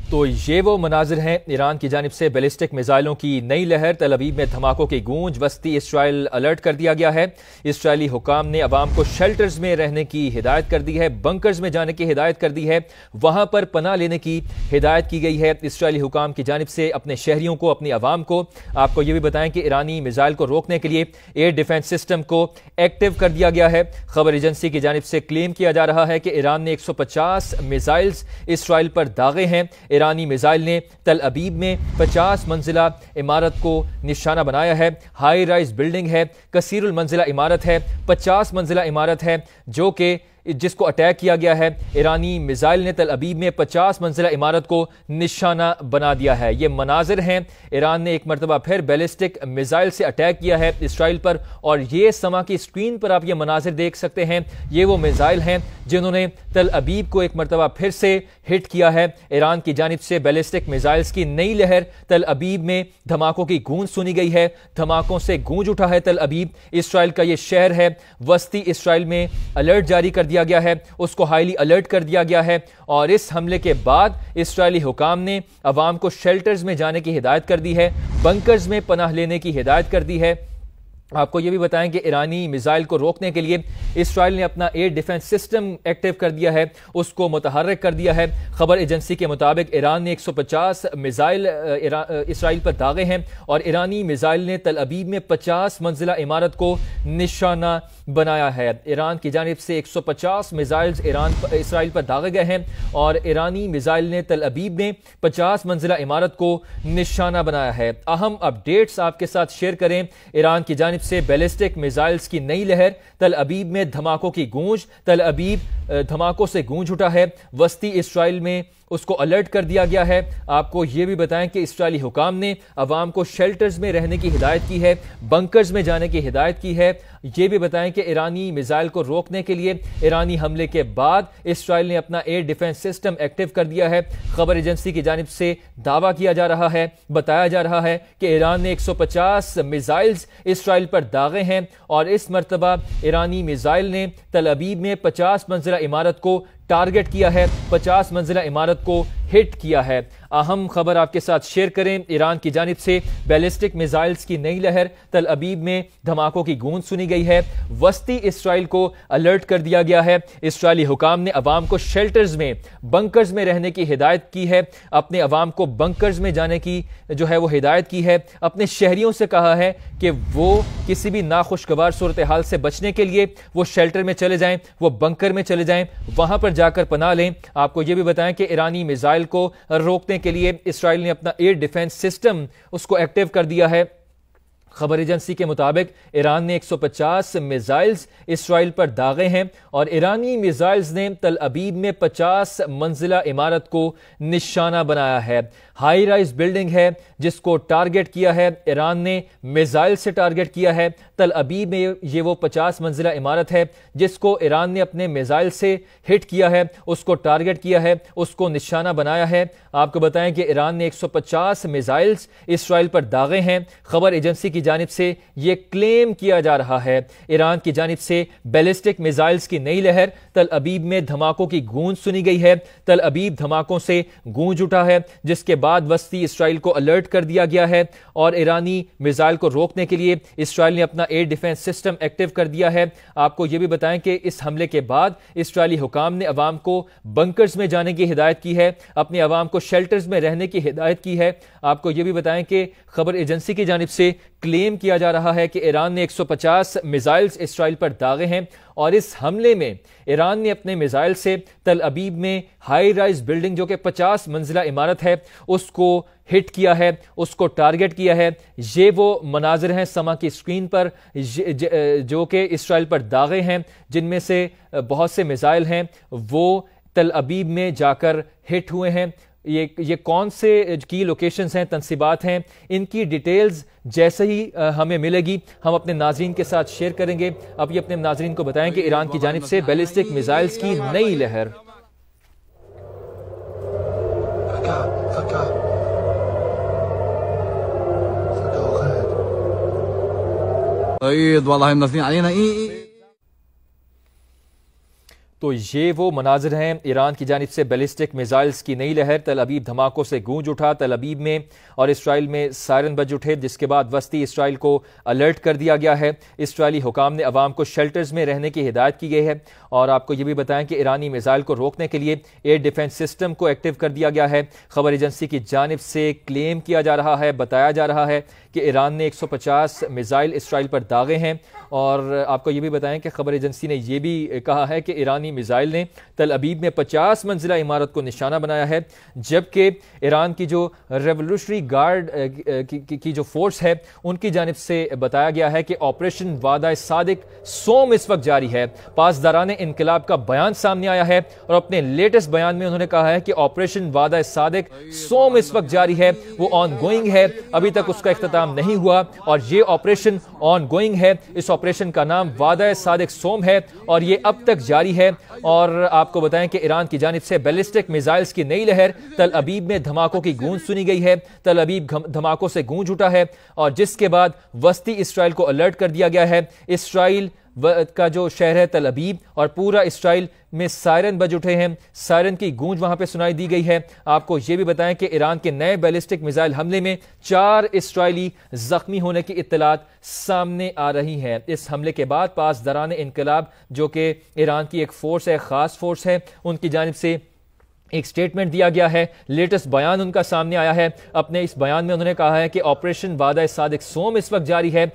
تو یہ وہ مناظر ہیں ایران کی جانب سے بیلسٹک میزائلوں کی نئی لہر، تل ابیب میں دھماکوں کی گونج، وسطی اسرائیل الرٹ کر دیا گیا ہے۔ اسرائیلی حکام نے عوام کو شیلٹرز میں رہنے کی ہدایت کر دی ہے، بنکرز میں جانے کی ہدایت کر دی ہے، وہاں پر پناہ لینے کی ہدایت کی گئی ہے اسرائیلی حکام کی جانب سے اپنے شہریوں کو، اپنی عوام کو۔ آپ کو یہ بھی بتائیں کہ ایرانی میزائل کو روکنے کے لیے ایئر ڈیفنس سسٹم کو ایکٹیو کر دیا گیا ہے۔ خبر ایجنسی کی جانب سے کلیم کیا جا رہا ہے کہ ایران نے 150 میزائلز اسرائیل پر داغے ہیں۔ ایرانی میزائل نے تل ابیب میں 50 منزلہ عمارت کو نشانہ بنایا ہے۔ ہائی رائز بلڈنگ ہے، کثیر المنزلہ عمارت ہے، 50 منزلہ عمارت ہے جو کہ جس کو اٹیک کیا گیا ہے۔ ایرانی میزائل نے تل ابیب میں 50 منزلہ عمارت کو نشانہ بنا دیا ہے۔ یہ مناظر ہیں، ایران نے ایک مرتبہ پھر بیلسٹک میزائل سے اٹیک کیا ہے اسرائیل پر، اور یہ سما کی اسکرین پر آپ یہ مناظر دیکھ سکتے ہیں۔ یہ وہ میزائل ہیں جنہوں نے تل ابیب کو ایک مرتبہ پھر سے ہٹ کیا ہے۔ ایران کی جانب سے بیلسٹک میزائلز کی نئی لہر، تل ابیب میں دھماکوں کی گونج سنی گئی ہے، دھماکوں سے گونج اٹھا ہے تل ابیب۔ اسرائیل کا یہ شہر ہے، وسطی اسرائیل میں الرٹ جاری کر دیا گیا ہے، اس کو ہائیلی الرٹ کر دیا گیا ہے، اور اس حملے کے بعد اسرائیلی حکام نے عوام کو شیلٹرز میں جانے کی ہدایت کر دی ہے، بنکرز میں پناہ لینے کی ہدایت کر دی ہے۔ آپ کو یہ بھی بتائیں کہ ایرانی میزائل کو روکنے کے لیے اسرائیل نے اپنا ایئر ڈیفنس سسٹم ایکٹیو کر دیا ہے، اس کو متحرک کر دیا ہے۔ خبر ایجنسی کے مطابق ایران نے 150 میزائل اسرائیل پر داغے ہیں، اور ایرانی میزائل نے تل ابیب میں 50 منزلہ عمارت کو نشانہ بنایا ہے۔ ایران کی جانب سے 150 میزائلز اسرائیل پر داغے گئے ہیں، اور ایرانی میزائل نے تل ابیب میں 50 منزلہ عمارت کو نشانہ بنایا ہے۔ اہم اپڈیٹس آپ کے ساتھ شیئر کریں۔ ایران کی جانب سے بیلسٹک میزائلز کی نئی لہر، تل ابیب میں دھماکوں کی گونج، تل ابیب دھماکوں سے گونج اٹھا ہے، وسطی اسرائیل میں اس کو الرٹ کر دیا گیا ہے۔ آپ کو یہ بھی بتائیں کہ اسرائیلی حکام نے عوام کو شیلٹرز میں رہنے کی ہدایت کی ہے، بنکرز میں جانے کی ہدایت کی ہے۔ یہ بھی بتائیں کہ ایرانی میزائل کو روکنے کے لیے ایرانی حملے کے بعد اسرائیل نے اپنا ایئر ڈیفنس سسٹم ایکٹیو کر دیا ہے۔ خبر ایجنسی کی جانب سے دعویٰ کیا جا رہا ہے، بتایا جا رہا ہے کہ ایران نے 150 میزائلز اسرائیل پر داغے ہیں، اور اس مرتبہ ایرانی میزائل نے تل ابیب میں 50 منزلہ عمارت کو ٹارگٹ کیا ہے، 50 منزلہ عمارت کو ہٹ کیا ہے۔ اہم خبر آپ کے ساتھ شیئر کریں۔ ایران کی جانب سے بیلسٹک میزائلز کی نئی لہر، تل ابیب میں دھماکوں کی گونج سنی گئی ہے، وسطی اسرائیل کو الرٹ کر دیا گیا ہے۔ اسرائیلی حکام نے عوام کو شیلٹرز میں، بنکرز میں رہنے کی ہدایت کی ہے، اپنے عوام کو بنکرز میں جانے کی جو ہے وہ ہدایت کی ہے۔ اپنے شہریوں سے کہا ہے کہ وہ کسی بھی ناخوشگوار صورتحال سے بچنے کے لیے وہ شیلٹر میں چلے جائیں، وہ بنکر میں چلے جائیں، وہاں پر جا کر پناہ لیں۔ آپ کو یہ بھی بتائیں کہ ایرانی میزائل کو روکنے کے لیے اسرائیل نے اپنا ایئر ڈیفنس سسٹم اس کو ایکٹیو کر دیا ہے۔ خبر ایجنسی کے مطابق ایران نے 150 میزائلز اسرائیل پر داغے ہیں، اور ایرانی میزائلز نے تل ابیب میں 50 منزلہ عمارت کو نشانہ بنایا ہے۔ ہائی رائز بلڈنگ ہے جس کو ٹارگٹ کیا ہے، ایران نے میزائل سے ٹارگٹ کیا ہے۔ تل ابیب میں یہ وہ 50 منزلہ عمارت ہے جس کو ایران نے اپنے میزائل سے ہٹ کیا ہے، اس کو ٹارگٹ کیا ہے، اس کو نشانہ بنایا ہے۔ آپ کو بتائیں کہ ایران نے 150 میزائلز اسرائیل پر داغے ہیں۔ خبر ایجنسی کی جانب سے یہ کلیم کیا جا رہا ہے۔ ایران کی جانب سے بیلسٹک میزائلز کی نئی لہر، تل ابیب میں دھماکوں کی گونج سنی گئی ہے، تل ابیب دھماکوں سے گونج اٹھا ہے، جس کے بعد وسطی اسرائیل کو الرٹ کر دیا گیا ہے، اور ایرانی میزائل کو روکنے کے لیے اسرائیل نے اپنا ایئر ڈیفنس سسٹم ایکٹیو کر دیا ہے۔ آپ کو یہ بھی بتائیں کہ اس حملے کے بعد اسرائیلی حکام نے عوام کو بنکرز میں جانے کی ہدایت کی ہے، اپنے عوام کو شیلٹرز میں رہنے کی ہدایت کی ہے۔ آپ کو یہ بھی بتائیں کہ خبر ایجنسی کی جانب سے کلیم کیا جا رہا ہے کہ ایران نے 150 میزائلز اسرائیل پر داغے ہیں، اور اس حملے میں ایران نے اپنے میزائل سے تل ابیب میں ہائی رائز بلڈنگ جو کہ 50 منزلہ عمارت ہے اس کو ہٹ کیا ہے، اس کو ٹارگٹ کیا ہے۔ یہ وہ مناظر ہیں سما کی اسکرین پر جو کہ اسرائیل پر داغے ہیں، جن میں سے بہت سے میزائل ہیں وہ تل ابیب میں جا کر ہٹ ہوئے ہیں۔ یہ کون سے کی لوکیشنز ہیں، تنصیبات ہیں، ان کی ڈیٹیلز جیسے ہی ہمیں ملے گی ہم اپنے ناظرین کے ساتھ شیئر کریں گے۔ اب یہ اپنے ناظرین کو بتائیں کہ ایران کی جانب سے بیلسٹک میزائلز کی نئی لہر۔ تو یہ وہ مناظر ہیں ایران کی جانب سے بیلسٹک میزائلز کی نئی لہر، تل ابیب دھماکوں سے گونج اٹھا، تل ابیب میں اور اسرائیل میں سائرن بج اٹھے، جس کے بعد وسطی اسرائیل کو الرٹ کر دیا گیا ہے۔ اسرائیلی حکام نے عوام کو شیلٹرز میں رہنے کی ہدایت کی گئی ہے، اور آپ کو یہ بھی بتائیں کہ ایرانی میزائل کو روکنے کے لیے ایئر ڈیفنس سسٹم کو ایکٹیو کر دیا گیا ہے۔ خبر ایجنسی کی جانب سے کلیم کیا جا رہا ہے، بتایا جا رہا ہے کہ ایران نے 150 میزائل اسرائیل پر داغے ہیں، اور آپ کو یہ بھی بتائیں کہ خبر ایجنسی نے یہ بھی کہا ہے کہ ایرانی میزائل نے تل ابیب میں 50 منزلہ عمارت کو نشانہ بنایا ہے، جبکہ ایران کی جو ریولوشنری گارڈ کی جو فورس ہے ان کی جانب سے بتایا گیا ہے کہ آپریشن وعدہ صادق سوم اس وقت جاری ہے۔ پاسداران انقلاب کا بیان سامنے آیا ہے، اور اپنے لیٹسٹ بیان میں انہوں نے کہا ہے کہ آپریشن وعدہ صادق سوم اس وقت جاری ہے، وہ آن گوئنگ ہے، ابھی تک اس کا اختتام نہیں ہوا، اور یہ آپریشن آن گوئنگ ہے۔ اس آپریشن کا نام وعدہ صادق سوم ہے، اور یہ اب تک جاری ہے۔ اور آپ کو بتائیں کہ ایران کی جانب سے بیلسٹک میزائلز کی نئی لہر، تل ابیب میں دھماکوں کی گونج سنی گئی ہے، تل ابیب دھماکوں سے گونج اٹھا ہے، اور جس کے بعد وسطی اسرائیل کو الرٹ کر دیا گیا ہے۔ اسرائیل کا جو شہر ہے تل ابیب اور پورا اسرائیل میں سائرن بج اٹھے ہیں، سائرن کی گونج وہاں پہ سنائی دی گئی ہے۔ آپ کو یہ بھی بتائیں کہ ایران کے نئے بیلسٹک میزائل حملے میں 4 اسرائیلی زخمی ہونے کی اطلاعات سامنے آ رہی ہیں۔ اس حملے کے بعد پاسداران انقلاب، جو کہ ایران کی ایک فورس ہے، خاص فورس ہے، ان کی جانب سے ایک سٹیٹمنٹ دیا گیا ہے، لیٹسٹ بیان ان کا سامنے آیا ہے۔ اپنے اس بیان میں انہوں نے کہا ہے کہ آپریشن وعدہ صادق سوم اس وقت جاری ہے۔